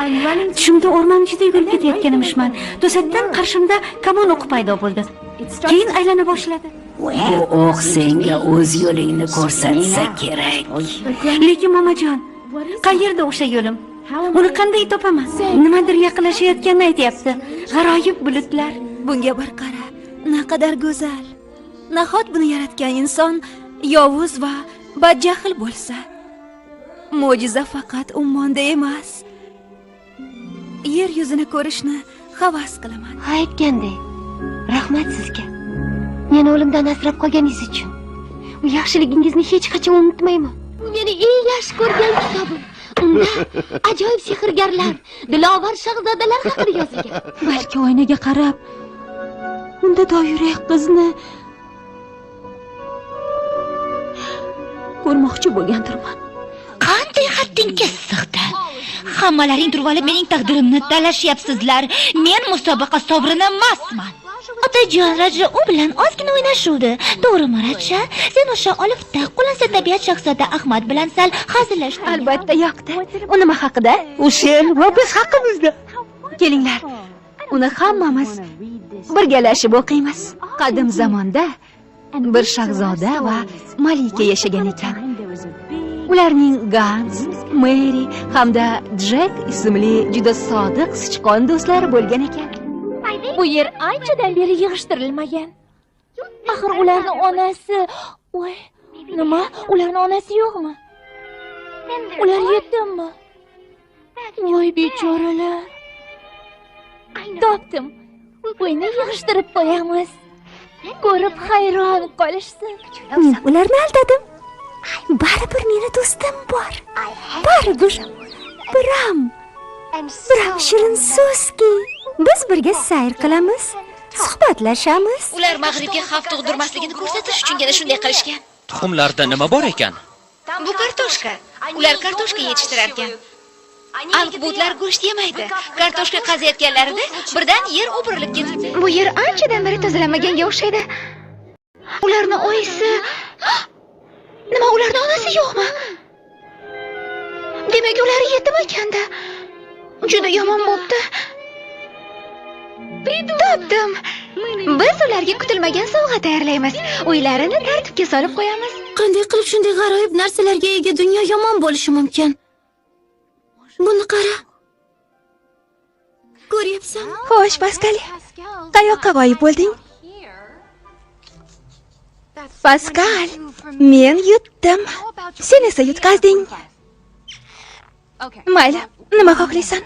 Tushimda o'rmon ichida yugurib ketayotgan emishman. To'satdan qarshimda kamon o'qi paydo bo'ldi. Keyin aylana boshladi. Bu o'q senga o'z yo'lingni ko'rsatsa kerak. Lekin mamajon, qayerda o'sha yo'lim? Uni qanday topaman? Nimadir yaqinlashayotganini aytayapti. G'aroyib bulutlar. Bunga bir qara, naqadar go'zal. Nahot buni yaratgan inson yovuz va badjahl bo'lsa? Mo'jiza faqat ummonda emas. Yer yuzini ko'rishni havas qilaman. Aytgandek, rahmat sizga. Meni o'limdan asrab qolganingiz uchun. Bu yaxshiligingizni hech qachon unutmayman. Bu meni eng yaxshi ko'rgan kitobim. Unda ajoyib sehrgarlar, dilovar shahzodalar haqida yozilgan. Balki oynaga qarab, unda doyurak qizni ko'rmoqchi bo'lgandirman. Qanday haddingga sig'di? Hammalaring turib olib mening taqdirimni talashyapsizlar. Men musobaqa sovrini emasman. Otajon, Raja u bilan ozgina o'ynashuvdi. To'g'rimi, Raja? Sen o'sha olifta qo'lansa tabiat shahzoda Ahmad bilan sal hazillashding. Albatta yoqdi. U nima haqida? U sen va biz haqimizda. Kelinglar. Uni hammamiz birgalashib o'qiymiz. Qadim zamonda bir shahzoda va malika yashagan ekan. Ularning Gans, Mary hamda Jack ismli juda sodiq sichqon do'stlari bo'lgan ekan. Bu yer anchadan beri yig'ishtirilmagan. Axir ularning onasi, voy, nima? Ularning onasi yo'qmi? Ular yetimmi? Voy bechoralar. Topdim. Uyni yig'ishtirib qo'yamiz. Ko'rib hayron qolishsin. Men ularni aldadim. Baribir meni do'stim bor. Baribir. Biram shirin so'zki. Biz birga sayr qilamiz, suhbatlashamiz. Ular mag'ribga xavf tug'dirmasligini ko'rsatish uchungina shunday qilishgan. Tuxumlarda nima bor ekan? Bu kartoshka. Ular kartoshka yetishtirar ekan. Angbutlar go'sht yemaydi. Kartoshka qaziyotganlarida birdan yer o'pirilib ketibdi. Bu yer anchadan beri tozalanmaganga o'xshaydi. Ularning oyisi... Nima, ularning onasi yo'qmi? Demak, ular yetim ekanda. Juda yomon bo'pti. Topdim. Biz ularga kutilmagan sovg'a tayyorlaymiz. Uylarini tartibga solib qo'yamiz. Qanday qilib shunday g'aroyib narsalarga ega dunyo yomon bo'lishi mumkin? Buni qara. Ko'ryapsanmi? Xo'sh, Paskal. Qayoqqa g'oyib bo'lding? Paskal, men yutdim. Sen esa yutqazding. Mayli, nima xohlaysan?